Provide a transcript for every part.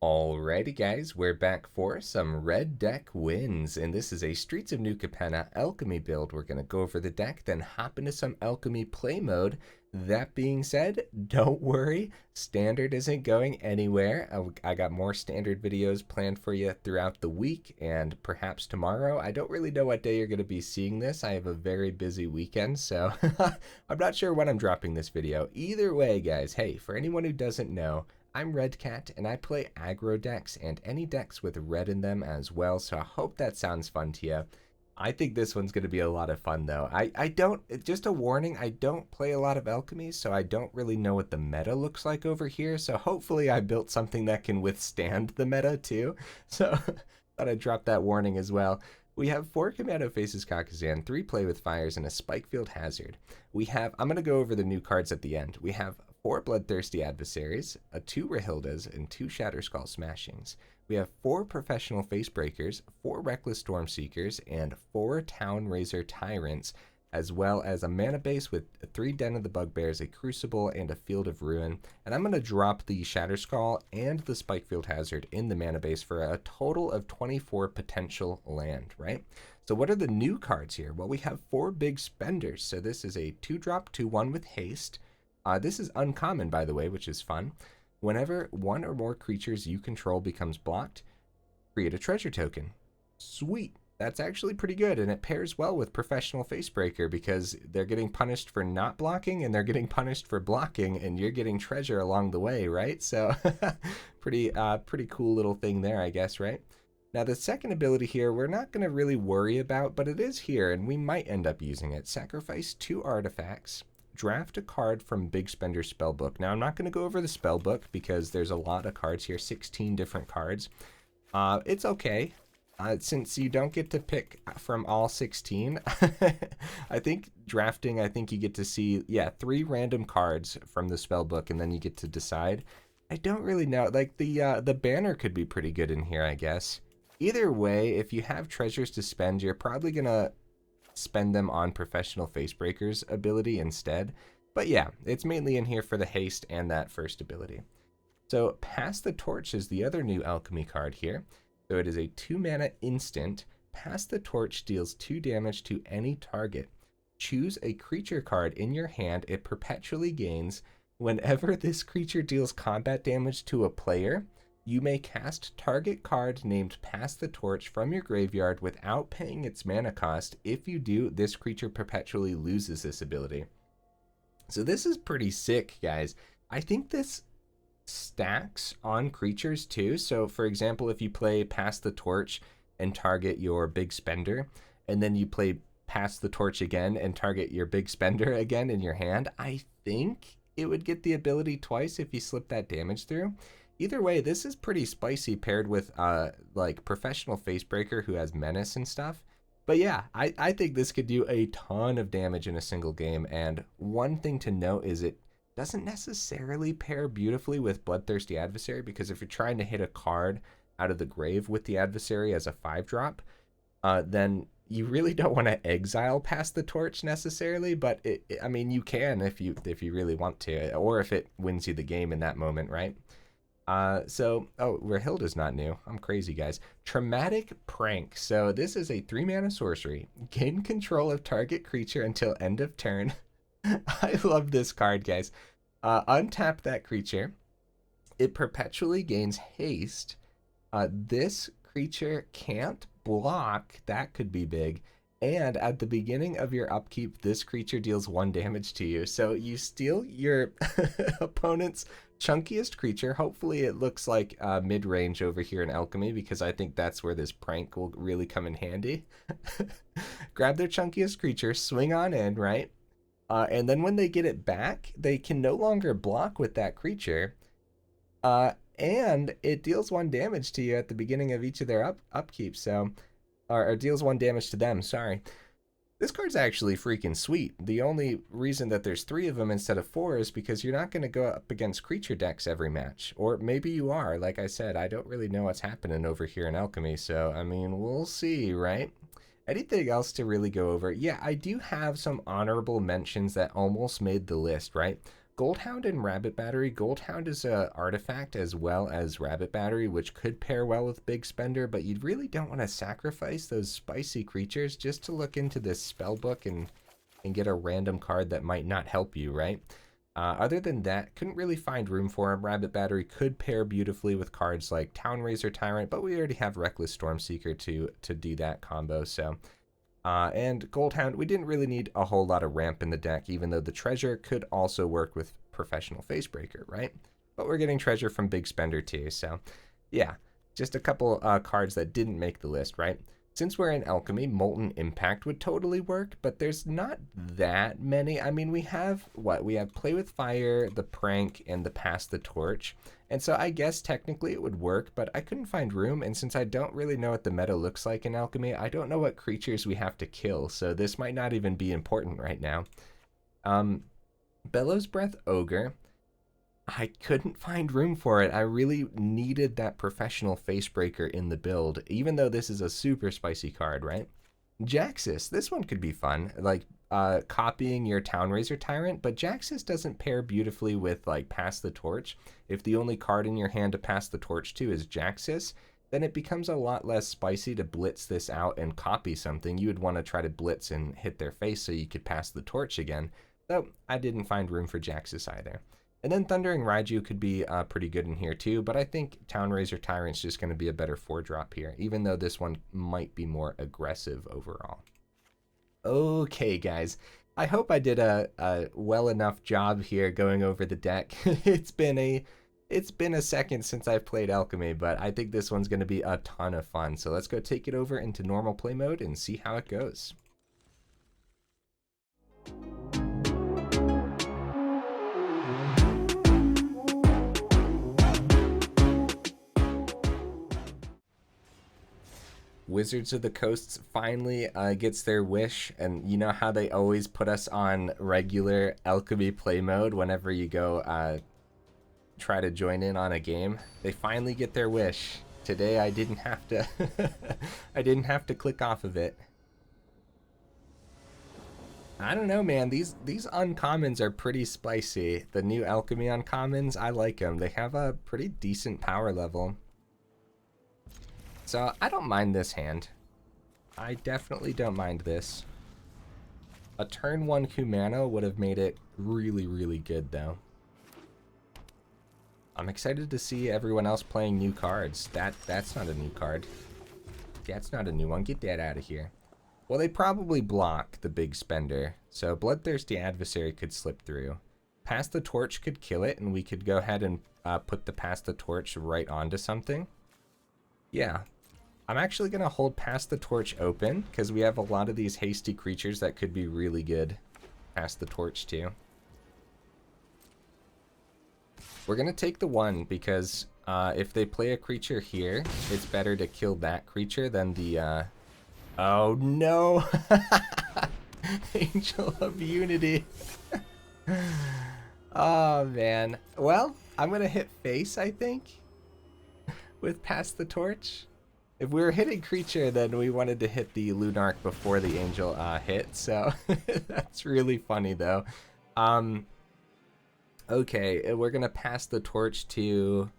Alrighty guys, we're back for some red deck wins, and this is a Streets of New Capenna Alchemy build. We're going to go over the deck, then hop into some Alchemy play mode. That being said, don't worry, Standard isn't going anywhere. I got more Standard videos planned for you throughout the week, and perhaps tomorrow. I don't really know what day you're going to be seeing this. I have a very busy weekend, so I'm not sure when I'm dropping this video. Either way, guys, hey, for anyone who doesn't know, I'm Redcat, and I play aggro decks and any decks with red in them as well, so I hope that sounds fun to you. I think this one's going to be a lot of fun, though. I don't, just a warning, I don't play a lot of alchemy, so I don't really know what the meta looks like over here, so hopefully I built something that can withstand the meta, too. So, thought I'd drop that warning as well. We have 4 Kumano faces Kakkazan, 3 Play with Fires, and a Spikefield Hazard. We have, I'm going to go over the new cards at the end. We have 4 Bloodthirsty Adversaries, 2 Rahildas, and 2 Shatterskull Smashings. We have 4 Professional Facebreakers, 4 Reckless Stormseekers, and 4 Town-Razer Tyrants, as well as a mana base with 3 Den of the Bugbears, a Crucible, and a Field of Ruin. And I'm going to drop the Shatterskull and the Spikefield Hazard in the mana base for a total of 24 potential land, right? So what are the new cards here? Well, we have 4 big spenders. So this is a 2-drop, 2/1 with haste. This is uncommon, by the way, which is fun. Whenever 1 or more creatures you control becomes blocked, create a treasure token. Sweet. That's actually pretty good, and it pairs well with Professional Facebreaker because they're getting punished for not blocking, and they're getting punished for blocking, and you're getting treasure along the way, right? So, pretty cool little thing there, I guess, right? Now, the second ability here, we're not going to really worry about, but it is here, and we might end up using it. Sacrifice 2 artifacts. Draft a card from Big Spender's spellbook. Now, I'm not going to go over the spellbook because there's a lot of cards here, 16 different cards. It's okay. Since you don't get to pick from all 16, I think drafting, I think you get to see, 3 random cards from the spellbook, and then you get to decide. I don't really know. Like, the banner could be pretty good in here, I guess. Either way, if you have treasures to spend, you're probably going to spend them on Professional Facebreaker's ability instead. But yeah, it's mainly in here for the haste and that first ability. So Pass the Torch is the other new alchemy card here. So it is a 2-mana instant. Pass the Torch deals 2 damage to any target. Choose a creature card in your hand. It perpetually gains. Whenever this creature deals combat damage to a player, you may cast target card named Pass the Torch from your graveyard without paying its mana cost. If you do, this creature perpetually loses this ability. So this is pretty sick, guys. I think this stacks on creatures too. So for example, if you play Pass the Torch and target your big spender, and then you play Pass the Torch again and target your big spender again in your hand, I think it would get the ability twice if you slip that damage through. Either way, this is pretty spicy paired with like Professional Facebreaker who has Menace and stuff. But yeah, I think this could do a ton of damage in a single game. And one thing to note is it doesn't necessarily pair beautifully with Bloodthirsty Adversary, because if you're trying to hit a card out of the grave with the adversary as a 5-drop, then you really don't want to exile Pass the Torch necessarily, but I mean, you can if you really want to, or if it wins you the game in that moment, right? Rahilda's not new. I'm crazy, guys. Traumatic Prank. So this is a 3-mana sorcery. Gain control of target creature until end of turn. I love this card, guys. Untap that creature. It perpetually gains haste. This creature can't block. That could be big. And at the beginning of your upkeep, this creature deals 1 damage to you. So you steal your opponent's chunkiest creature. Hopefully it looks like mid-range over here in Alchemy, because I think that's where this prank will really come in handy. Grab their chunkiest creature, swing on in, right? And then when they get it back, they can no longer block with that creature. And it deals 1 damage to you at the beginning of each of their upkeep. So, or deals 1 damage to them, sorry. This card's actually freaking sweet. The only reason that there's 3 of them instead of 4 is because you're not going to go up against creature decks every match. Or maybe you are. Like I said, I don't really know what's happening over here in Alchemy. So, I mean, we'll see, right? Anything else to really go over? Yeah, I do have some honorable mentions that almost made the list, right? Goldhound and Rabbit Battery. Goldhound is a artifact as well as Rabbit Battery, which could pair well with Big Spender, but you really don't want to sacrifice those spicy creatures just to look into this spell book and get a random card that might not help you, right? Other than that, couldn't really find room for him. Rabbit Battery could pair beautifully with cards like Town-Razer Tyrant, but we already have Reckless Stormseeker to do that combo, so... and Goldhound, we didn't really need a whole lot of ramp in the deck, even though the treasure could also work with Professional Facebreaker, right? But we're getting treasure from Big Spender too, so yeah, just a couple cards that didn't make the list, right? Since we're in Alchemy, Molten Impact would totally work, but there's not that many. I mean, we have what? We have Play with Fire, the Prank, and the Pass the Torch. And so I guess technically it would work, but I couldn't find room. And since I don't really know what the meta looks like in Alchemy, I don't know what creatures we have to kill. So this might not even be important right now. Bellows Breath Ogre. I couldn't find room for it. I really needed that Professional Facebreaker in the build, even though this is a super spicy card, right? Jaxus, this one could be fun, like copying your Town-Razer Tyrant, but Jaxus doesn't pair beautifully with like Pass the Torch. If the only card in your hand to pass the torch to is Jaxus, then it becomes a lot less spicy to blitz this out and copy something. You would want to try to blitz and hit their face so you could pass the torch again. So I didn't find room for Jaxus either. And then Thundering Raiju could be pretty good in here too, but I think Town-Razer Tyrant's just going to be a better 4-drop here, even though this one might be more aggressive overall. Okay, guys. I hope I did a well enough job here going over the deck. It's been a second since I've played Alchemy, but I think this one's going to be a ton of fun. So let's go take it over into normal play mode and see how it goes. Wizards of the Coast finally gets their wish, and you know how they always put us on regular Alchemy play mode whenever you go try to join in on a game. They finally get their wish. Today I didn't have to I didn't have to click off of it. I don't know, man. These uncommons are pretty spicy. The new Alchemy uncommons, I like them. They have a pretty decent power level. So I don't mind this hand. I definitely don't mind this. A turn 1 Kumano would have made it really, really good though. I'm excited to see everyone else playing new cards. That's not a new card. That's not a new one. Get that out of here. Well, they probably block the Big Spender, so Bloodthirsty Adversary could slip through. Pass the Torch could kill it, and we could go ahead and put the Pass the Torch right onto something. Yeah. I'm actually going to hold Pass the Torch open, because we have a lot of these hasty creatures that could be really good. Pass the Torch too. We're going to take the 1, because if they play a creature here, it's better to kill that creature than the... Oh no! Angel of Unity. Oh man. Well, I'm going to hit face, I think, with Pass the Torch. If we were hitting creature, then we wanted to hit the Lunarch before the Angel hit, so that's really funny though. Okay, we're gonna pass the torch to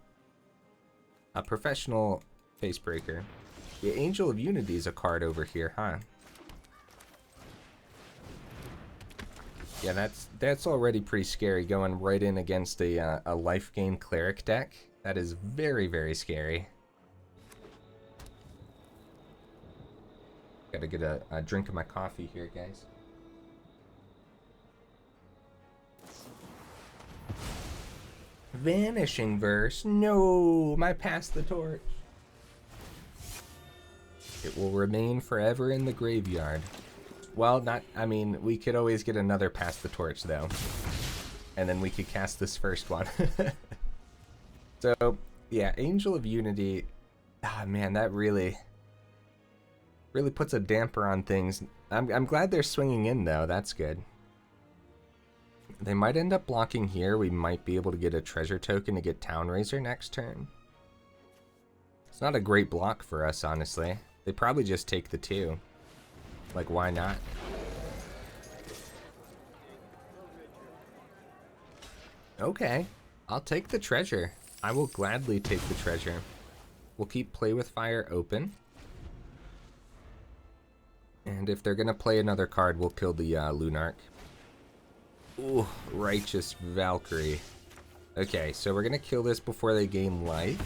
a Professional Facebreaker. The Angel of Unity is a card over here, huh? Yeah, that's already pretty scary, going right in against a life gain cleric deck. That is very, very scary. Gotta get a drink of my coffee here, guys. Vanishing Verse. No, my Pass the Torch. It will remain forever in the graveyard. Well, not, I mean, we could always get another Pass the Torch, though. And then we could cast this first one. So, yeah, Angel of Unity. Ah, man, that really puts a damper on things. I'm glad they're swinging in, though. That's good. They might end up blocking here. We might be able to get a treasure token to get Town-Razer next turn. It's not a great block for us, honestly. They probably just take the 2. Like, why not? Okay, I'll take the treasure. I will gladly take the treasure. We'll keep Play with Fire open. And if they're gonna play another card, we'll kill the Lunarch. Ooh, Righteous Valkyrie. Okay, so we're gonna kill this before they gain life.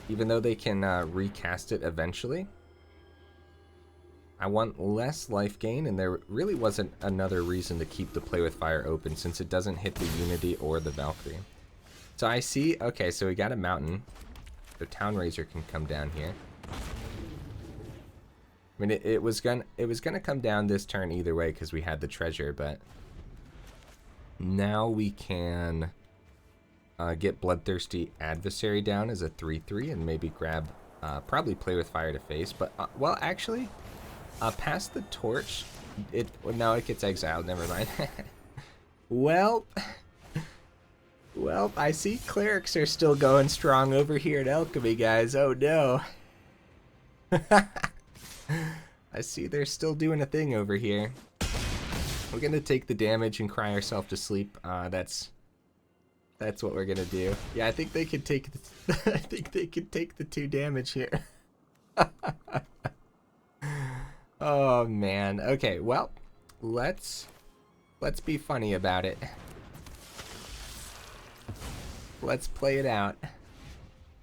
Even though they can recast it eventually. I want less life gain, and there really wasn't another reason to keep the Play with Fire open since it doesn't hit the Unity or the Valkyrie. So I see, okay, so we got a mountain. The Town-Razer can come down here. I mean, it was gonna come down this turn either way because we had the treasure, but now we can get Bloodthirsty Adversary down as a 3/3 and maybe grab, probably Play with Fire to face. But well, actually, pass the torch. No, it gets exiled. Never mind. Well, I see clerics are still going strong over here at Alchemy, guys. Oh no. I see they're still doing a thing over here. We're gonna take the damage and cry ourselves to sleep. That's what we're gonna do. Yeah, I think they could take the I think they could take the 2 damage here. Oh man. Okay, well, let's be funny about it. Let's play it out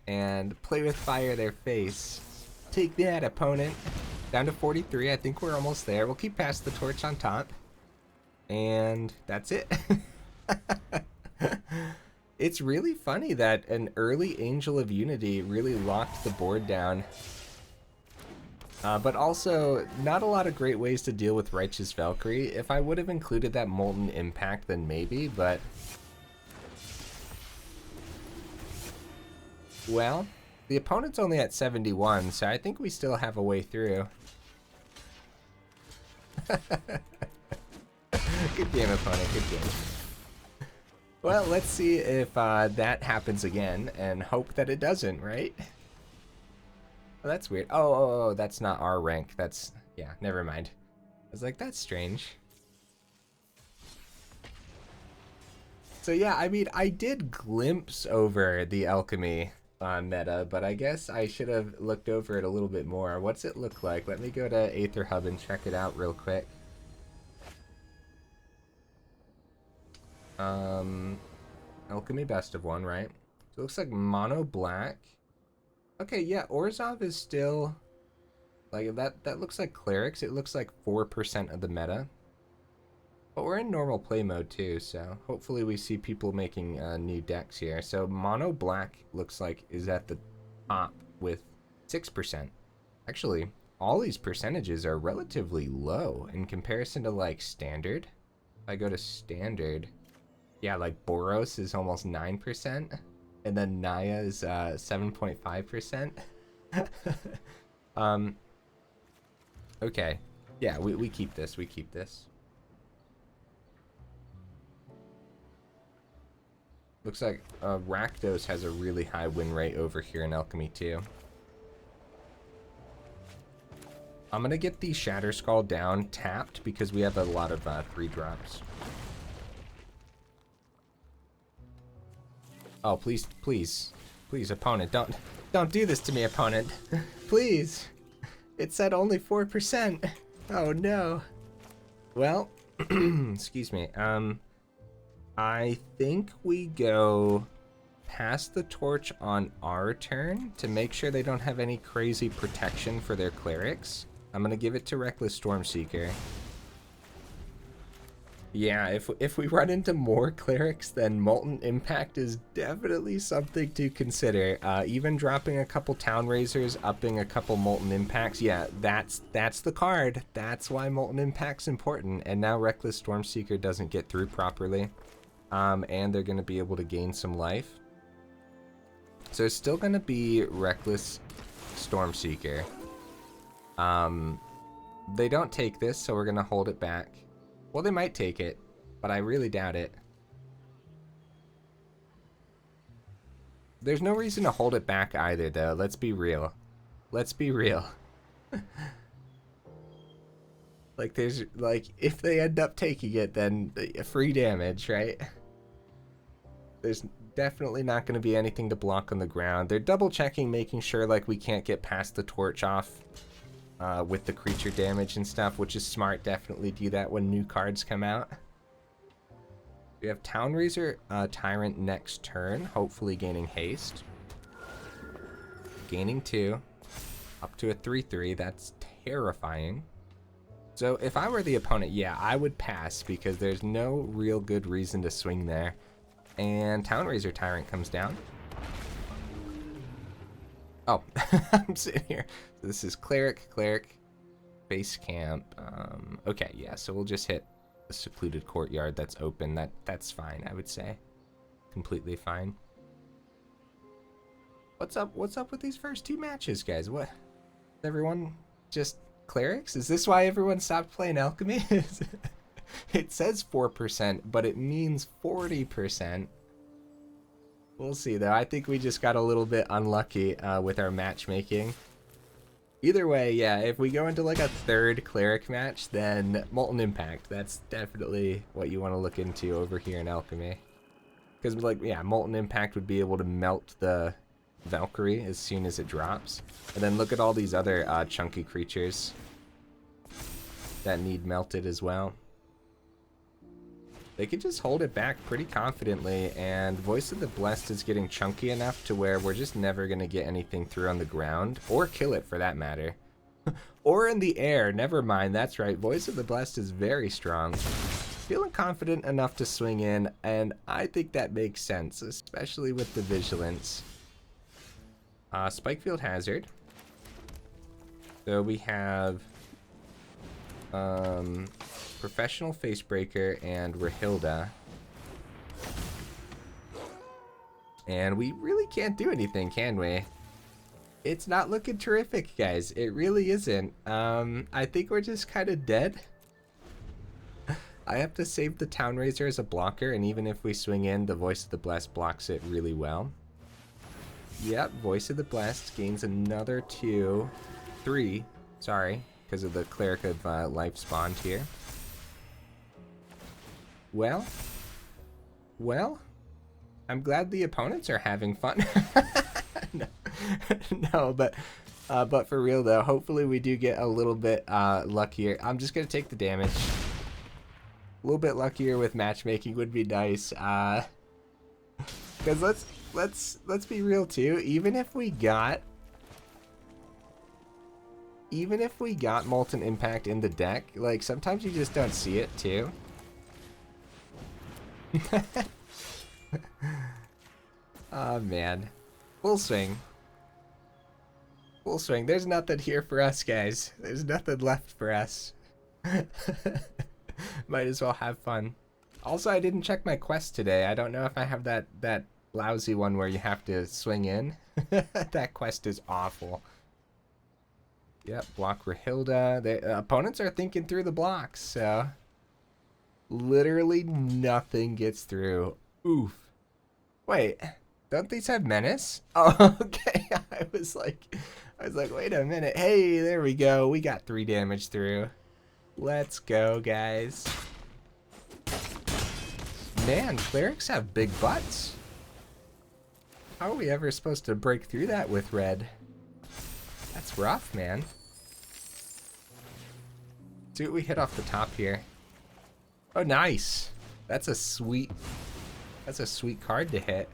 and Play with Fire their face. Take that, opponent. Down to 43. I think we're almost there. We'll keep past the torch on top. And that's it. It's really funny that an early Angel of Unity really locked the board down. But also, not a lot of great ways to deal with Righteous Valkyrie. If I would have included that Molten Impact, then maybe, but... Well, the opponent's only at 71, so I think we still have a way through. Good game, opponent, good game. Well, let's see if that happens again, and hope that it doesn't, right? Oh, that's weird. Oh, that's not our rank. That's, yeah, never mind. I was like, that's strange. So yeah, I mean, I did glimpse over the Alchemy meta, but I guess I should have looked over it a little bit more. What's it look like? Let me go to Aether Hub and check it out real quick. Alchemy best of 1, right? So it looks like mono black. Okay, yeah, Orzhov is still like that looks like clerics. It looks like 4% of the meta. But we're in normal play mode too, so hopefully we see people making new decks here. So mono black looks like is at the top with 6%. Actually, all these percentages are relatively low in comparison to like standard. If I go to standard, yeah, like Boros is almost 9%, and then Naya is 7.5%. Okay, yeah, we keep this. We keep this. Looks like Rakdos has a really high win rate over here in Alchemy too. I'm gonna get the Shatterskull down tapped because we have a lot of 3-drops. Oh, please, please, please, opponent, don't do this to me, opponent. Please. It said only 4%. Oh no. Well, excuse me. I think we go pass the torch on our turn to make sure they don't have any crazy protection for their clerics. I'm gonna give it to Reckless Stormseeker. Yeah, if we run into more clerics, then Molten Impact is definitely something to consider. Even dropping a couple Town-Razers, upping a couple Molten Impacts, yeah, that's the card. That's why Molten Impact's important. And now Reckless Stormseeker doesn't get through properly. And they're going to be able to gain some life. So it's still going to be Reckless Stormseeker. They don't take this, so we're going to hold it back. Well, they might take it, but I really doubt it. There's no reason to hold it back either, though. Let's be real. Let's be real. Like, if they end up taking it, then free damage, right? There's definitely not going to be anything to block on the ground. They're double checking, making sure like we can't get past the torch off with the creature damage and stuff, which is smart. Definitely do that when new cards come out. We have Town-Razer Tyrant next turn, hopefully gaining haste. Gaining 2, up to a 3/3. That's terrifying. So if I were the opponent, yeah, I would pass because there's no real good reason to swing there. And Town-Razer Tyrant comes down. Oh, I'm sitting here. So this is Cleric, Base Camp. Okay, yeah, so we'll just hit a secluded courtyard that's open. That's fine, I would say. Completely fine. What's up with these first 2 matches, guys? What? Everyone just clerics? Is this why everyone stopped playing alchemy? It says 4%, but it means 40%. We'll see, though. I think we just got a little bit unlucky with our matchmaking. Either way, yeah, if we go into like a 3rd cleric match, then Molten Impact. That's definitely what you want to look into over here in alchemy. Because, like, yeah, Molten Impact would be able to melt the Valkyrie as soon as it drops. And then look at all these other chunky creatures that need melted as well. They could just hold it back pretty confidently, and Voice of the Blessed is getting chunky enough to where we're just never going to get anything through on the ground, or kill it for that matter. Or in the air, never mind, that's right, Voice of the Blessed is very strong. Feeling confident enough to swing in, and I think that makes sense, especially with the Vigilance. Spikefield Hazard. So we have Professional Facebreaker and Rahilda. And we really can't do anything, can we? It's not looking terrific, guys. It really isn't. I think we're just kind of dead. I have to save the Town-Razer as a blocker, and even if we swing in, the Voice of the Blessed blocks it really well. Yep, Voice of the Blessed gains another 3, sorry, because of the Cleric of Life spawned here. Well, I'm glad the opponents are having fun. No, but for real though, hopefully we do get a little bit luckier. I'm just gonna take the damage. A little bit luckier with matchmaking would be nice. Because let's be real too. Even if we got Molten Impact in the deck, like sometimes you just don't see it too. Oh man, full swing. Full swing. There's nothing here for us, guys. There's nothing left for us. Might as well have fun. Also, I didn't check my quest today. I don't know if I have that lousy one where you have to swing in. That quest is awful. Yep, block Rahilda. The opponents are thinking through the blocks, so literally nothing gets through. Oof. Wait, don't these have menace? Oh, okay. I was like, wait a minute. Hey, there we go. We got 3 damage through. Let's go, guys. Man, clerics have big butts. How are we ever supposed to break through that with red? That's rough, man. See what we hit off the top here. Oh, nice. That's a sweet card to hit.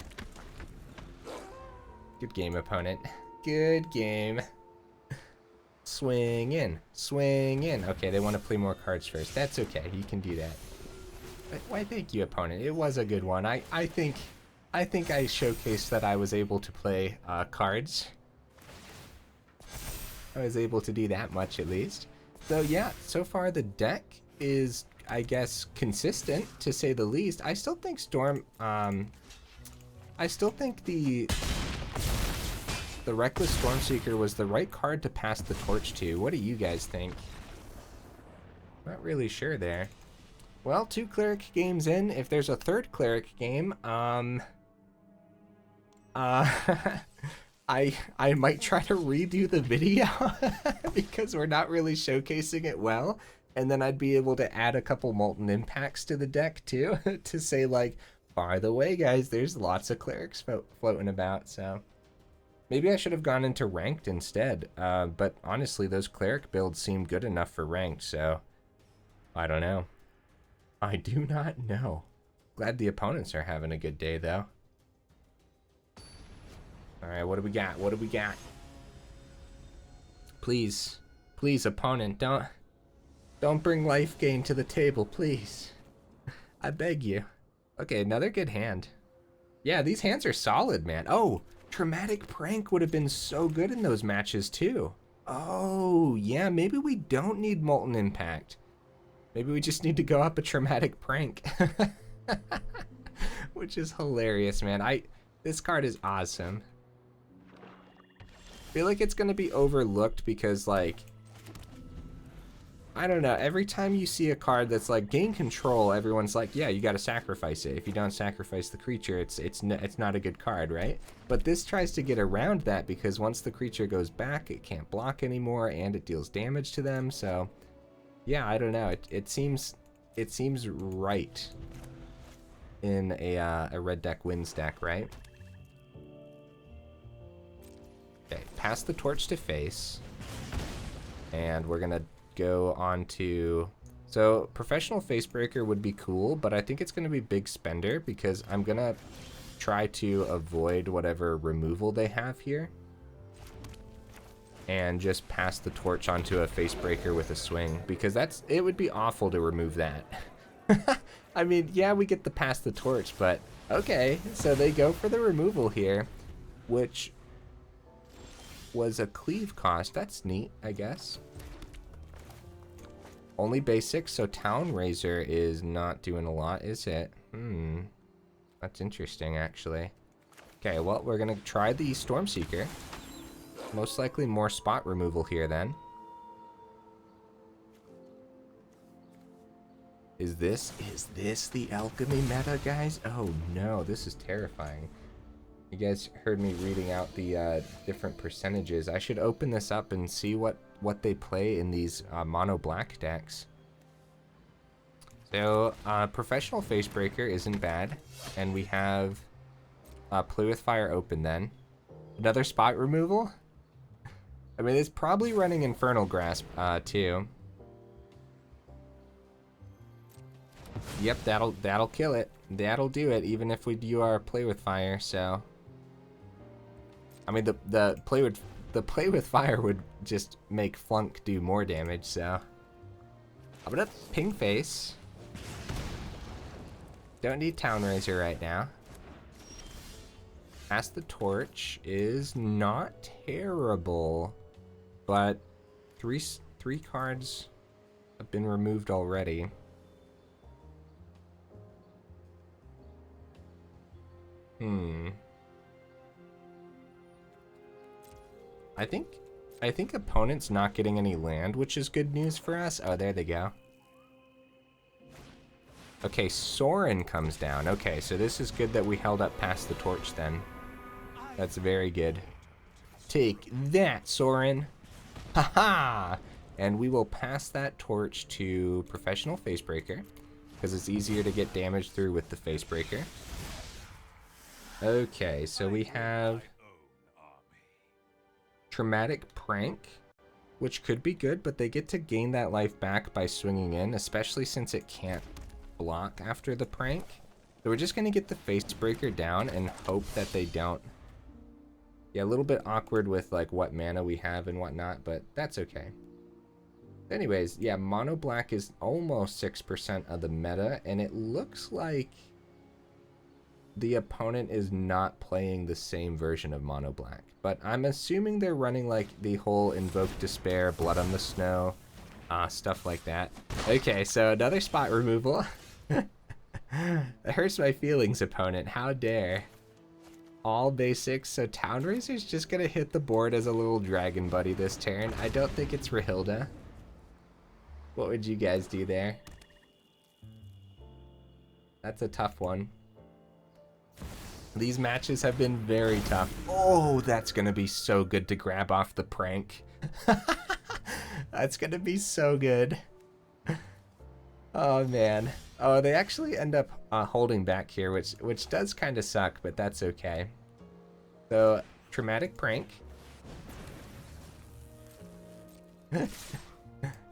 Good game, opponent. Good game. Swing in. Swing in. Okay, they want to play more cards first. That's okay. You can do that. But why, thank you, opponent. It was a good one. I think I showcased that I was able to play cards. I was able to do that much at least. So yeah, so far the deck is, I guess, consistent to say the least. I still think I still think the Reckless Stormseeker was the right card to pass the torch to. What do you guys think? Not really sure there. Well, 2 cleric games in. If there's a 3rd cleric game, I might try to redo the video because we're not really showcasing it well. And then I'd be able to add a couple Molten Impacts to the deck too to say like By the way, guys, there's lots of clerics floating about, so maybe I should have gone into ranked instead. But honestly, those cleric builds seem good enough for ranked, so I don't know. I do not know. Glad the opponents are having a good day, though. All right, what do we got? What do we got? Please, please, opponent, don't bring life gain to the table, please. I beg you. Okay, another good hand. Yeah, these hands are solid, man. Oh, Traumatic Prank would have been so good in those matches, too. Oh, yeah, maybe we don't need Molten Impact. Maybe we just need to go up a Traumatic Prank. Which is hilarious, man. This card is awesome. I feel like it's gonna be overlooked because, like, I don't know, every time you see a card that's like gain control, everyone's like, yeah, you gotta sacrifice it. If you don't sacrifice the creature, it's not a good card, right? But this tries to get around that because once the creature goes back, it can't block anymore and it deals damage to them. So yeah, I don't know, it seems right in a red deck wins deck, right? Okay, pass the torch to face, and we're gonna go on to, so Professional Facebreaker would be cool, but I think it's gonna be Big Spender because I'm gonna try to avoid whatever removal they have here and just pass the torch onto a Facebreaker with a swing, because it would be awful to remove that. I mean, yeah, we get to pass the torch, but okay, so they go for the removal here, which was a cleave cost. That's neat, I guess. Only basics, so Town-Razer is not doing a lot, is it? That's interesting, actually. Okay, well, we're gonna try the Stormseeker. Most likely more spot removal here, then. Is this the alchemy meta, guys? Oh no, this is terrifying. You guys heard me reading out the different percentages. I should open this up and see what they play in these mono black decks. So Professional Facebreaker isn't bad, and we have Play with Fire open then. Another spot removal? I mean, it's probably running Infernal Grasp too. Yep, that'll kill it. That'll do it, even if we do our Play with Fire, so I mean, the play with fire would just make Flunk do more damage, so I'm gonna ping face. Don't need Town-Razer right now. Pass the torch is not terrible, but three cards have been removed already. I think opponent's not getting any land, which is good news for us. Oh, there they go. Okay, Sorin comes down. Okay, so this is good that we held up past the torch then. That's very good. Take that, Sorin. Haha! And we will pass that torch to Professional Facebreaker, because it's easier to get damage through with the Facebreaker. Okay, so we have Traumatic Prank, which could be good, but they get to gain that life back by swinging in, especially since it can't block after the prank. So we're just going to get the Facebreaker down and hope that they don't. Yeah, a little bit awkward with like what mana we have and whatnot, but that's okay. Anyways, yeah, Mono Black is almost 6% of the meta, and it looks like the opponent is not playing the same version of Mono Black. But I'm assuming they're running like the whole Invoke Despair, Blood on the Snow, stuff like that. Okay, so another spot removal. That hurts my feelings, opponent. How dare. All basics, so Town-Razer's just gonna hit the board as a little dragon buddy this turn. I don't think it's Rahilda. What would you guys do there? That's a tough one. These matches have been very tough. Oh, that's gonna be so good to grab off the prank. That's gonna be so good. Oh man. Oh, they actually end up holding back here, which does kind of suck, but that's okay. So, traumatic prank.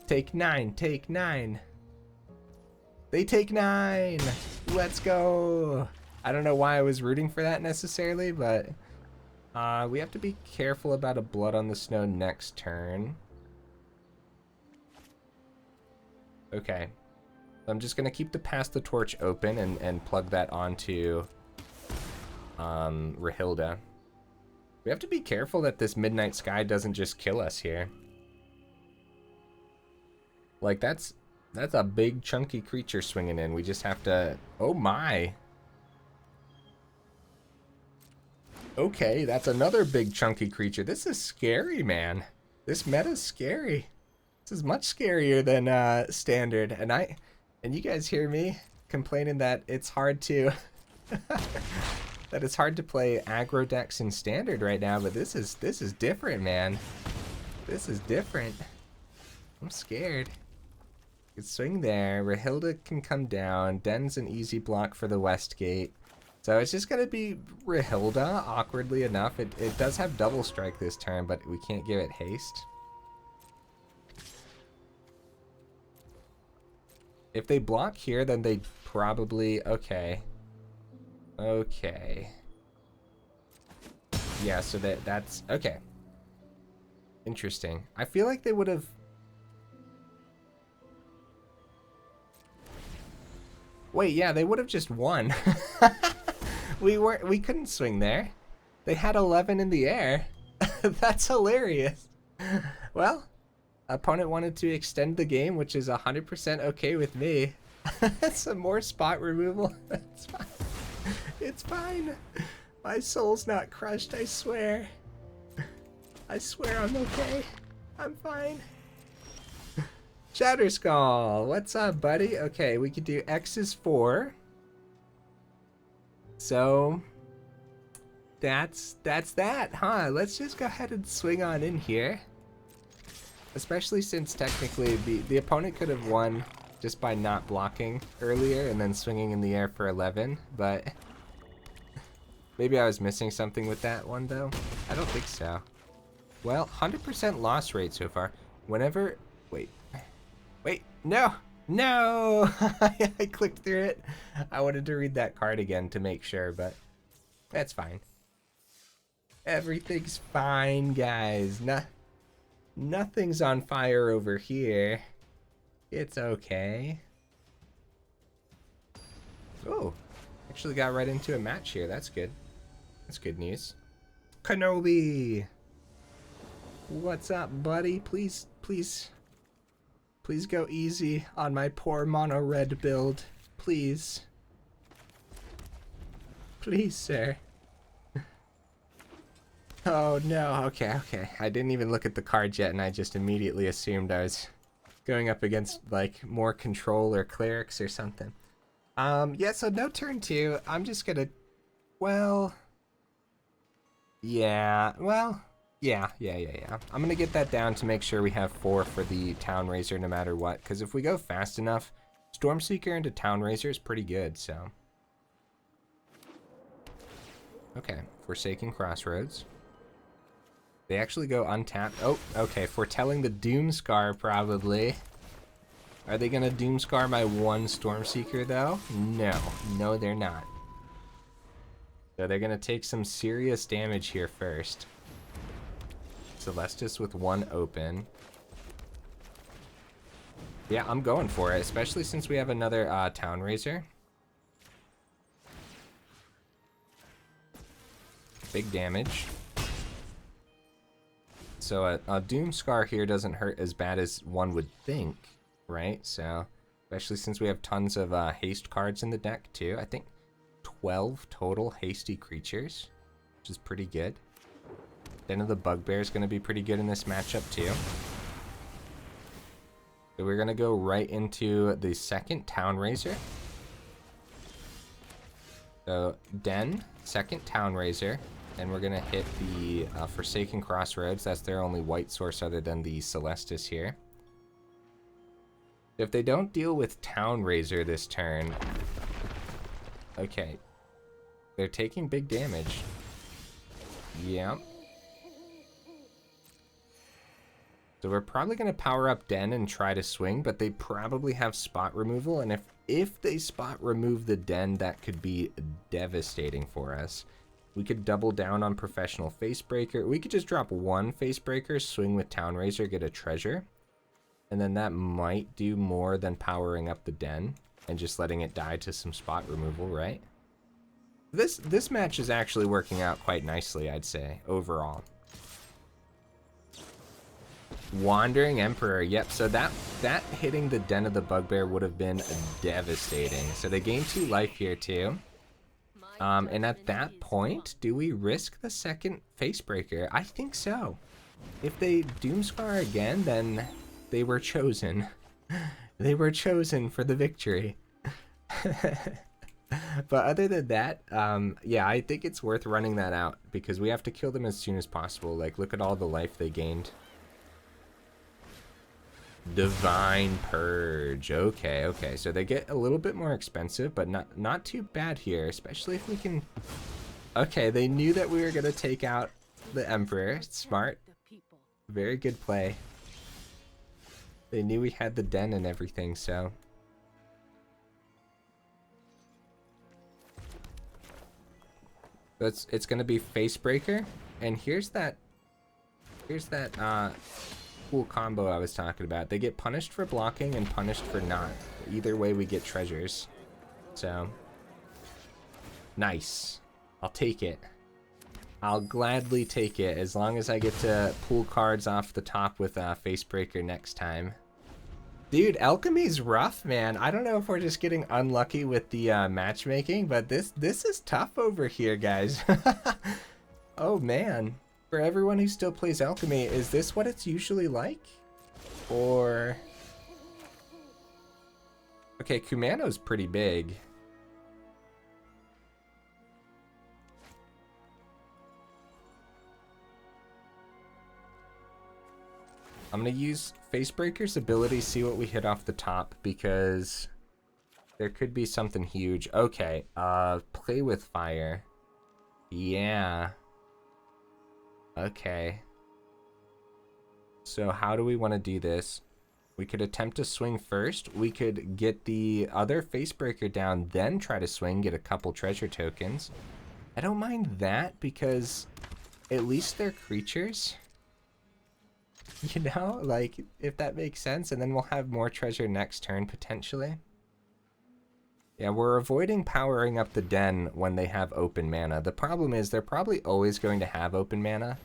Take 9, take 9. They take 9. Let's go. I don't know why I was rooting for that necessarily, but we have to be careful about a Blood on the Snow next turn. Okay. So I'm just going to keep the Pass the Torch open and plug that onto Rahilda. We have to be careful that this Midnight Sky doesn't just kill us here. Like, that's a big chunky creature swinging in. We just have to... Oh my! Okay, that's another big chunky creature. This is scary, man. This meta's scary. This is much scarier than standard. And you guys hear me complaining that it's hard to that it's hard to play aggro decks in standard right now, but this is different, man. This is different. I'm scared. Good swing there. Rahilda can come down. Den's an easy block for the West Gate. So it's just going to be Rahilda, awkwardly enough. It does have double strike this turn, but we can't give it haste. If they block here, then they probably... Okay. Okay. Yeah, so that's... Okay. Interesting. I feel like they would have... Wait, yeah, they would have just won. We couldn't swing there. They had 11 in the air. That's hilarious. Well, opponent wanted to extend the game, which is 100% okay with me. Some more spot removal. It's fine. It's fine. My soul's not crushed, I swear. I swear I'm okay. I'm fine. Shatterskull, what's up, buddy? Okay, we could do X is 4. So that's that, huh? Let's just go ahead and swing on in here. Especially since technically the opponent could have won just by not blocking earlier and then swinging in the air for 11, but maybe I was missing something with that one though. I don't think so. Well, 100% loss rate so far. Whenever, wait, no, I clicked through it. I wanted to read that card again to make sure, but that's fine. Everything's fine, guys. Nothing's on fire over here. It's okay. Oh, actually got right into a match here. That's good. That's good news. Kenobi! What's up, buddy? Please go easy on my poor mono red build. Please. Please, sir. Oh no, okay. I didn't even look at the cards yet and I just immediately assumed I was going up against like more control or clerics or something. Yeah, so no turn 2. I'm just gonna, well, yeah. I'm gonna get that down to make sure we have 4 for the Town-Razer no matter what, because if we go fast enough, Stormseeker into Town-Razer is pretty good, so. Okay, Forsaken Crossroads. They actually go untapped. Oh, okay, foretelling the Doomscar probably. Are they gonna Doomscar my one Stormseeker though? No, they're not. So they're gonna take some serious damage here first. Celestis with 1 open. Yeah, I'm going for it, especially since we have another Town-Razer. Big damage. So a Doomscar here doesn't hurt as bad as one would think, right? So, especially since we have tons of haste cards in the deck too. I think 12 total hasty creatures, which is pretty good. Den of the Bugbear is going to be pretty good in this matchup too. So we're going to go right into the second Town-Razer. So Den, second Town-Razer. And we're going to hit the Forsaken Crossroads. That's their only white source other than the Celestis here. If they don't deal with Town-Razer this turn... Okay. They're taking big damage. Yeah. So we're probably going to power up Den and try to swing, but they probably have spot removal, and if they spot remove the Den, that could be devastating for us. We could double down on Professional Facebreaker. We could just drop one Facebreaker, swing with Town-Razer, get a treasure, and then that might do more than powering up the Den and just letting it die to some spot removal, right? This match is actually working out quite nicely, I'd say, overall. Wandering Emperor, yep, so that hitting the Den of the Bugbear would have been devastating. So they gain 2 life here too. And at that point, do we risk the second Facebreaker? I think so. If they Doomscar again, then they were chosen. They were chosen for the victory. But other than that, yeah, I think it's worth running that out because we have to kill them as soon as possible. Like, look at all the life they gained. Divine Purge. Okay, okay. So they get a little bit more expensive, but not too bad here, especially if we can... Okay, they knew that we were going to take out the Emperor. Smart. Very good play. They knew we had the Den and everything, so... It's going to be Facebreaker, and here's that cool combo I was talking about. They get punished for blocking and punished for not. Either way, we get treasures. So, nice. I'll take it. I'll gladly take it as long as I get to pull cards off the top with Facebreaker next time. Dude, Alchemy's rough, man. I don't know if we're just getting unlucky with the matchmaking, but this is tough over here, guys. Oh, man. For everyone who still plays Alchemy, is this what it's usually like? Or... Okay, Kumano's pretty big. I'm going to use Facebreaker's ability, see what we hit off the top, because there could be something huge. Okay, play with fire. Yeah. Okay. So how do we want to do this? We could attempt to swing first. We could get the other Facebreaker down, then try to swing, get a couple treasure tokens. I don't mind that because at least they're creatures. You know, like, if that makes sense, and then we'll have more treasure next turn, potentially. Yeah, we're avoiding powering up the Den when they have open mana. The problem is they're probably always going to have open mana.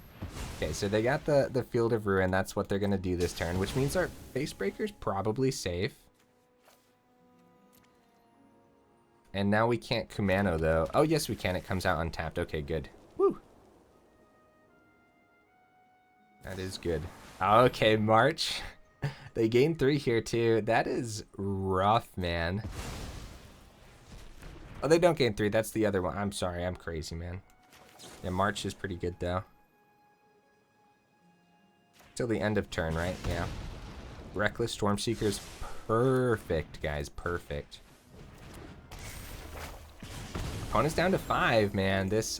Okay, so they got the Field of Ruin. That's what they're going to do this turn, which means our Facebreaker's probably safe. And now we can't Kumano, though. Oh, yes, we can. It comes out untapped. Okay, good. Woo! That is good. Okay, March. They gain 3 here, too. That is rough, man. Oh, they don't gain 3. That's the other one. I'm sorry. I'm crazy, man. Yeah, March is pretty good, though. Till the end of turn, right? Yeah. Reckless Stormseeker's perfect, guys. Perfect. Opponent's down to 5, man. This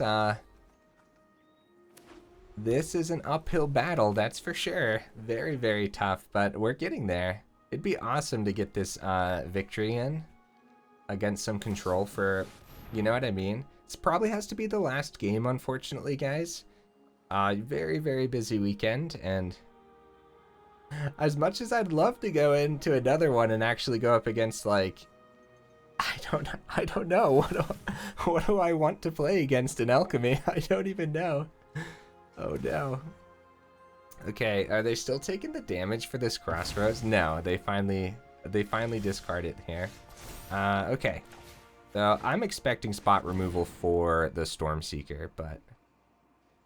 is an uphill battle, that's for sure. Very, very tough, but we're getting there. It'd be awesome to get this victory in against some control for, you know what I mean? This probably has to be the last game, unfortunately, guys. Very, very busy weekend, and as much as I'd love to go into another one and actually go up against, like, I don't know. What do I want to play against in Alchemy? I don't even know. Oh no. Okay, are they still taking the damage for this Crossroads? No, they finally discard it here. Okay. So I'm expecting spot removal for the Stormseeker, but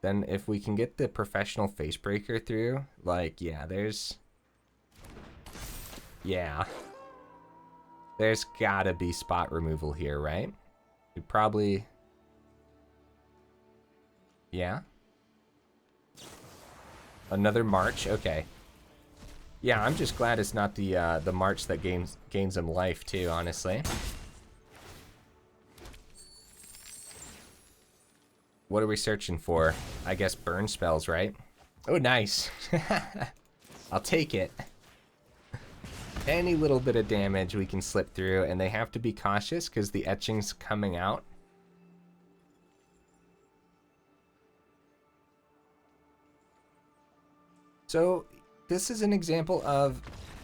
then if we can get the Professional Facebreaker through, like, yeah, there's gotta be spot removal here, right? We probably, yeah. Another March, okay. Yeah, I'm just glad it's not the march that gains him life too, honestly. What are we searching for? I guess burn spells, right? Oh, nice. I'll take it. Any little bit of damage we can slip through, and they have to be cautious because the etching's coming out. So this is an example of,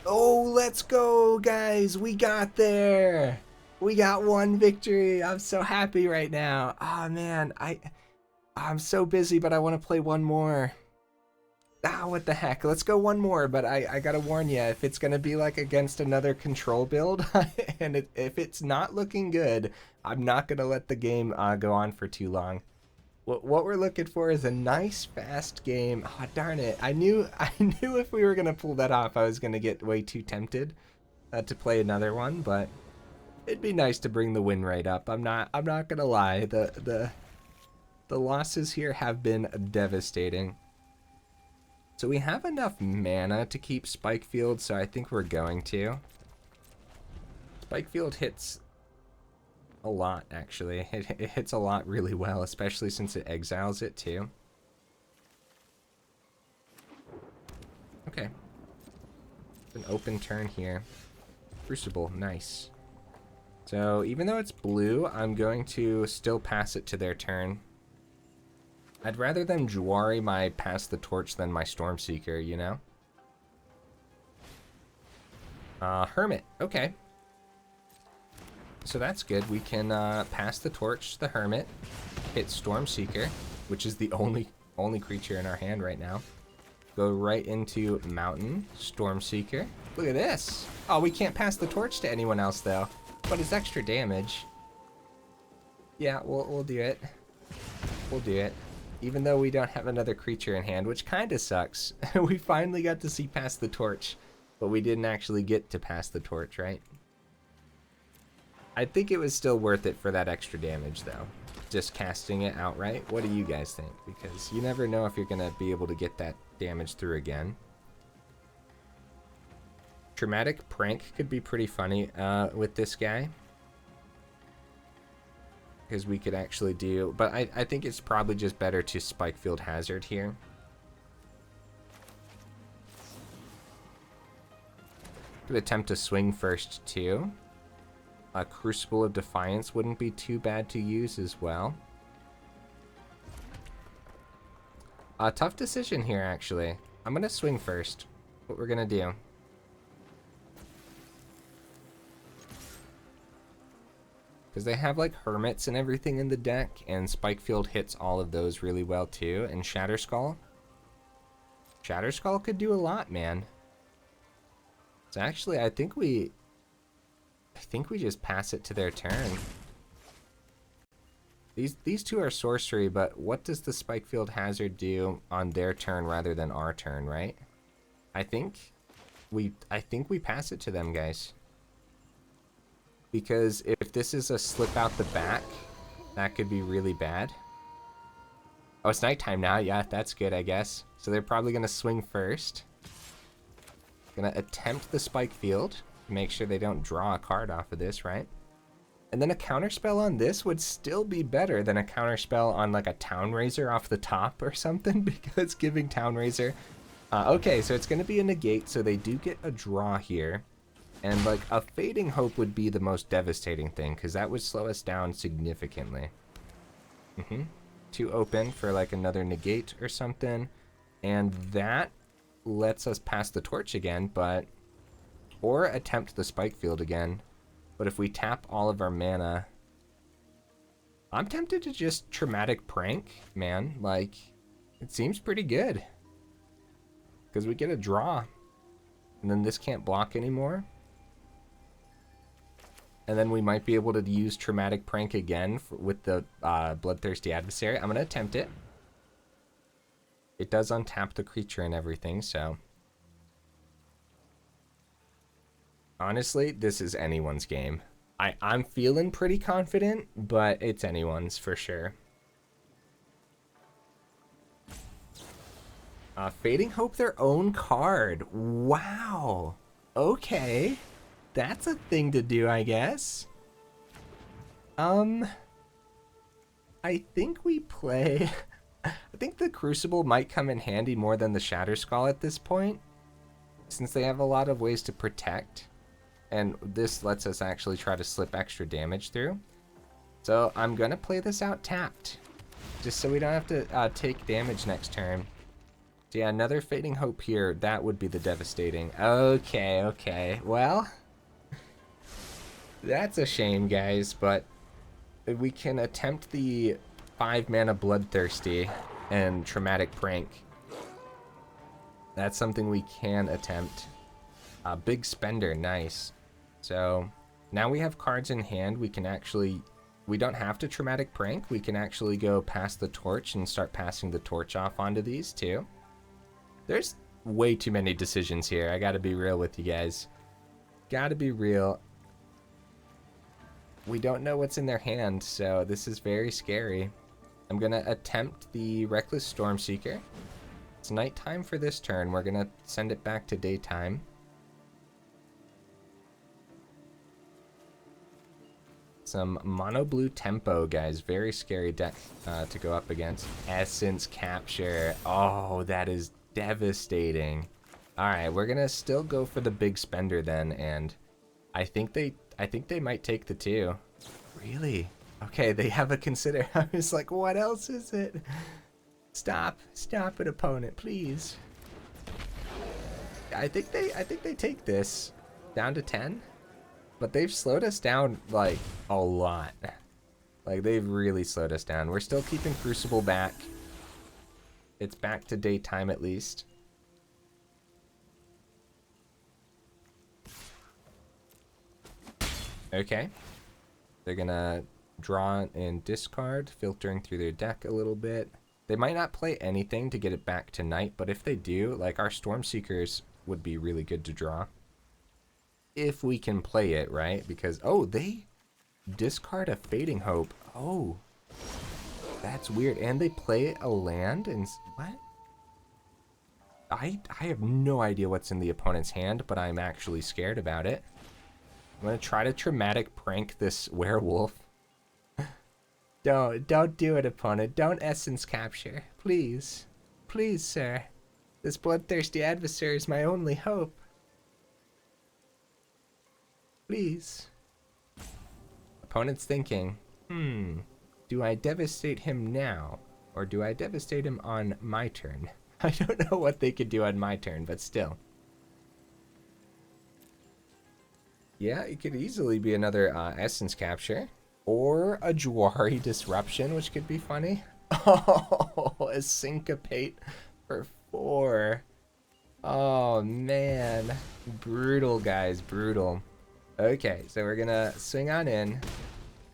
oh, let's go, guys. We got there. We got one victory. I'm so happy right now. Oh, man. I'm so busy, but I want to play one more. Ah, what the heck. Let's go one more, but I got to warn you, if it's going to be like against another control build, and if it's not looking good, I'm not going to let the game go on for too long. What we're looking for is a nice, fast game. Oh, darn it. I knew if we were going to pull that off, I was going to get way too tempted to play another one, but it'd be nice to bring the win rate up. I'm not going to lie. The losses here have been devastating. So we have enough mana to keep Spikefield, so I think we're going to. Spikefield hits a lot, actually. It hits a lot really well, especially since it exiles it too. Okay. It's an open turn here. Crucible, nice. So even though it's blue, I'm going to still pass it to their turn. I'd rather them Jwari my pass the torch than my Stormseeker, you know? Hermit, okay. So that's good. We can pass the torch the Hermit, hit Stormseeker, which is the only creature in our hand right now. Go right into Mountain, Stormseeker. Look at this. Oh, we can't pass the torch to anyone else though. But it's extra damage. Yeah, we'll do it. We'll do it. Even though we don't have another creature in hand, which kind of sucks. We finally got to see pass the torch, but we didn't actually get to pass the torch, right? I think it was still worth it for that extra damage, though. Just casting it outright. What do you guys think? Because you never know if you're going to be able to get that damage through again. Traumatic Prank could be pretty funny with this guy. Because we could actually do... But I think it's probably just better to Spikefield Hazard here. Could attempt to swing first, too. A Crucible of Defiance wouldn't be too bad to use as well. A tough decision here, actually. I'm going to swing first. What we're going to do. Because they have like Hermits and everything in the deck, and Spikefield hits all of those really well too. And Shatterskull. Shatterskull could do a lot, man. So actually, I think we just pass it to their turn. These two are sorcery, but what does the Spikefield Hazard do on their turn rather than our turn, right? I think we pass it to them, guys. Because if this is a slip out the back, that could be really bad. Oh, it's nighttime now. Yeah, that's good, I guess. So they're probably going to swing first. Going to attempt the Spikefield. Make sure they don't draw a card off of this, right? And then a counterspell on this would still be better than a counterspell on like a Town-Razer off the top or something, because giving Town-Razer... okay, so it's going to be a negate, so they do get a draw here. And like a Fading Hope would be the most devastating thing, because that would slow us down significantly. Too open for like another negate or something. And that lets us pass the torch again, but... Or attempt the Spikefield again. But if we tap all of our mana... I'm tempted to just Traumatic Prank, man. Like, it seems pretty good. Because we get a draw. And then this can't block anymore. And then we might be able to use Traumatic Prank again with the Bloodthirsty Adversary. I'm going to attempt it. It does untap the creature and everything, so... Honestly, this is anyone's game. I'm feeling pretty confident, but it's anyone's for sure. Fading Hope their own card. Wow. Okay. That's a thing to do, I guess. I think we play... I think the Crucible might come in handy more than the Shatterskull at this point, since they have a lot of ways to protect, and this lets us actually try to slip extra damage through. So I'm gonna play this out tapped, just so we don't have to take damage next turn. So yeah, another Fading Hope here, that would be the devastating. Okay, well, that's a shame, guys, but we can attempt the 5-mana Bloodthirsty and Traumatic Prank. That's something we can attempt. Big Spender, nice. So now we have cards in hand. We can actually, we don't have to Traumatic Prank. We can actually go pass the torch and start passing the torch off onto these too. There's way too many decisions here. I gotta be real with you guys. Gotta be real. We don't know what's in their hand, so this is very scary. I'm gonna attempt the Reckless Stormseeker. It's nighttime for this turn. We're gonna send it back to daytime. Some mono blue tempo, guys. Very scary deck to go up against. Essence Capture. Oh, that is devastating. All right, we're gonna still go for the big spender then, and I think they might take the 2. Really? Okay, they have a consider. I was like, what else is it? Stop it, opponent, please. I think they take this down to 10, but they've slowed us down like a lot. Like they've really slowed us down. We're still keeping Crucible back. It's back to daytime at least. Okay. They're gonna draw and discard, filtering through their deck a little bit. They might not play anything to get it back to night, but if they do, like our Stormseekers would be really good to draw. If we can play it, right? Because, oh, they discard a Fading Hope. Oh, that's weird. And they play a land and what? I have no idea what's in the opponent's hand, but I'm actually scared about it. I'm gonna try to Traumatic Prank this werewolf. Don't do it, opponent. Don't Essence Capture. Please. Please, sir. This Bloodthirsty Adversary is my only hope. Please. Opponent's thinking, do I devastate him now? Or do I devastate him on my turn? I don't know what they could do on my turn, but still. Yeah, it could easily be another Essence Capture. Or a Jwari Disruption, which could be funny. Oh, a Syncopate for 4. Oh, man. Brutal, guys. Brutal. Okay, so we're gonna swing on in.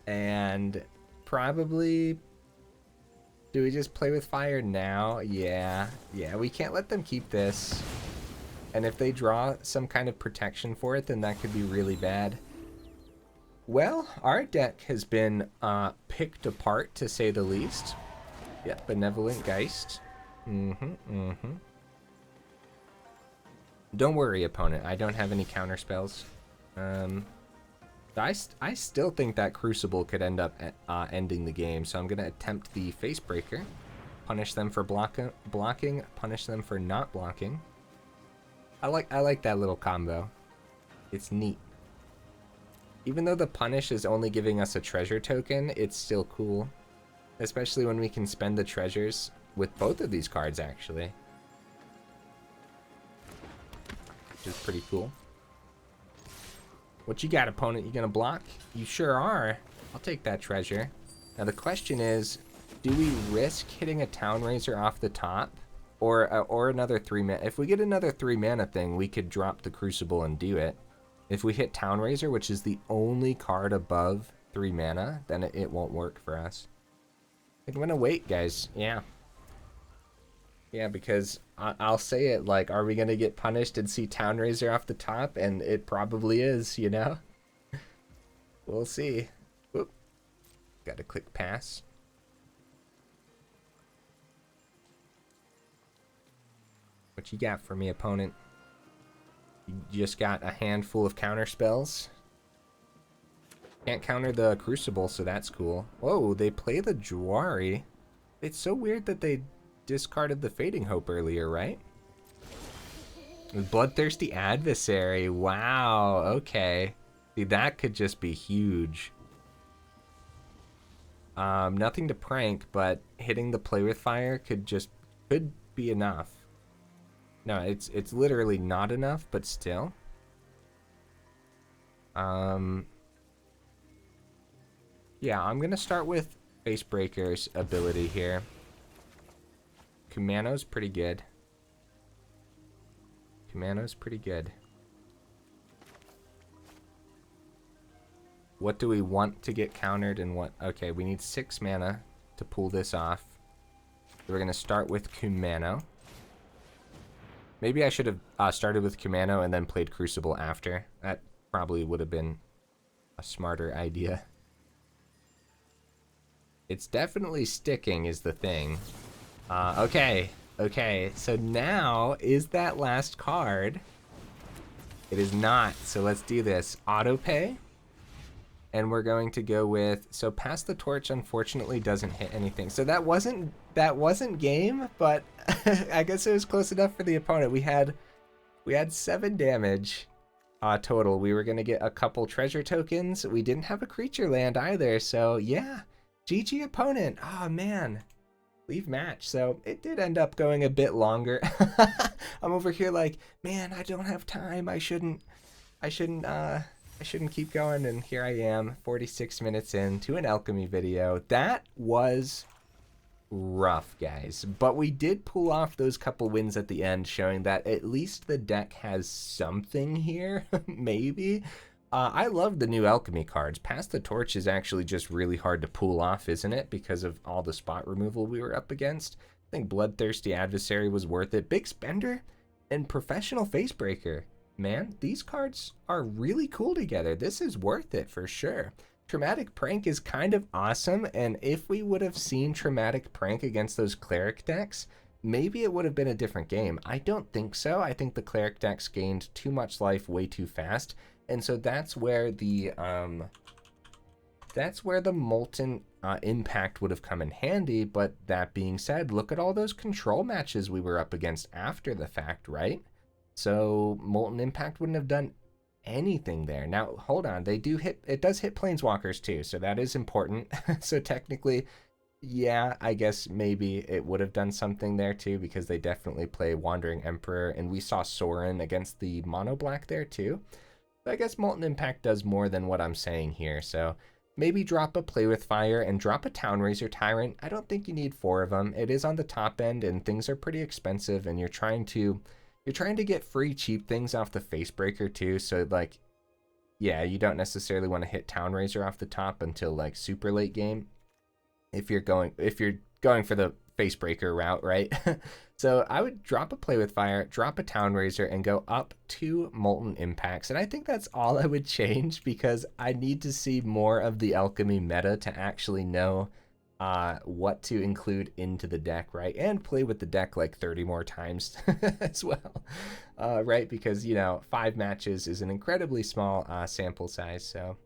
And probably... Do we just play with fire now? Yeah, we can't let them keep this. And if they draw some kind of protection for it, then that could be really bad. Well, our deck has been picked apart, to say the least. Yep, Benevolent Geist. Don't worry, opponent. I don't have any counter spells. I still think that Crucible could end up ending the game, so I'm going to attempt the Facebreaker. Punish them for blocking, punish them for not blocking. I like that little combo. It's neat. Even though the punish is only giving us a treasure token, it's still cool. Especially when we can spend the treasures with both of these cards, actually. Which is pretty cool. What you got, opponent? You gonna block? You sure are. I'll take that treasure. Now the question is, do we risk hitting a Town-Razer off the top? Or another 3-mana? If we get another 3-mana thing, we could drop the Crucible and do it. If we hit Town-Razer, which is the only card above 3 mana, then it won't work for us. I'm gonna wait, guys. Yeah. Yeah, because I'll say it, like, are we gonna get punished and see Town-Razer off the top? And it probably is, you know? We'll see. Whoop. Gotta click pass. What you got for me, opponent? You just got a handful of counter spells. Can't counter the Crucible, so that's cool. Whoa, they play the Jwari. It's so weird that they discarded the Fading Hope earlier, right? Bloodthirsty Adversary. Wow, okay. See, that could just be huge. Nothing to prank, but hitting the Play with Fire could be enough. No, it's literally not enough, but still. Yeah, I'm gonna start with Facebreaker's ability here. Kumano's pretty good. Kumano's pretty good. What do we want to get countered and what? Okay, we need 6 mana to pull this off. So we're gonna start with Kumano. Maybe I should have started with Kumano and then played Crucible after. That probably would have been a smarter idea. It's definitely sticking is the thing. Okay, so now is that last card. It is not, so let's do this. Auto pay. And we're going to go with, so Pass the Torch unfortunately doesn't hit anything. So that wasn't game, but I guess it was close enough for the opponent. We had 7 damage total. We were gonna get a couple treasure tokens. We didn't have a creature land either, so yeah. GG opponent. Oh man. Leave match. So it did end up going a bit longer. I'm over here like, man, I don't have time. I shouldn't keep going, and here I am, 46 minutes into an alchemy video. That was rough, guys, but we did pull off those couple wins at the end, showing that at least the deck has something here. Maybe. I love the new alchemy cards. Pass the Torch is actually just really hard to pull off, isn't it? Because of all the spot removal we were up against. I think Bloodthirsty Adversary was worth it. Big Spender and Professional Facebreaker. Man, these cards are really cool together. This is worth it for sure. Traumatic Prank is kind of awesome, and if we would have seen Traumatic Prank against those Cleric decks, maybe it would have been a different game. I don't think so. I think the Cleric decks gained too much life way too fast, and so that's where the Molten Impact would have come in handy. But that being said, look at all those control matches we were up against after the fact, right? So Molten Impact wouldn't have done anything there. Now, hold on. It does hit Planeswalkers too, so that is important. So technically, yeah, I guess maybe it would have done something there too, because they definitely play Wandering Emperor, and we saw Sorin against the Mono Black there too. But I guess Molten Impact does more than what I'm saying here, so maybe drop a Play with Fire and drop a Town-Razer Tyrant. I don't think you need 4 of them. It is on the top end, and things are pretty expensive, and you're trying to get free cheap things off the Facebreaker too, so like, yeah, you don't necessarily want to hit Town-Razer off the top until like super late game if you're going for the Facebreaker route, right? So I would drop a Play with Fire, drop a Town-Razer, and go up 2 Molten Impacts. And I think that's all I would change, because I need to see more of the alchemy meta to actually know what to include into the deck, right? And play with the deck like 30 more times as well, right? Because, you know, 5 matches is an incredibly small sample size. So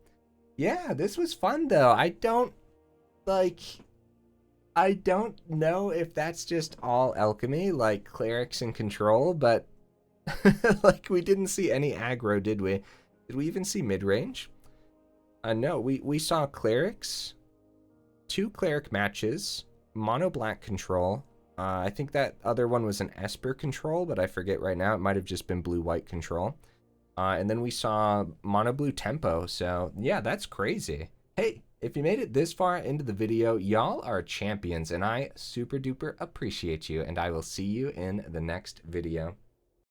yeah, this was fun though. I don't know if that's just all alchemy, like clerics and control, but like we didn't see any aggro, did we? Did we even see mid-range? No, we saw clerics, 2 cleric matches, mono black control. I think that other one was an Esper control, but I forget right now. It might have just been blue-white control. And then we saw mono blue tempo. So yeah, that's crazy. Hey, if you made it this far into the video, y'all are champions, and I super duper appreciate you, and I will see you in the next video.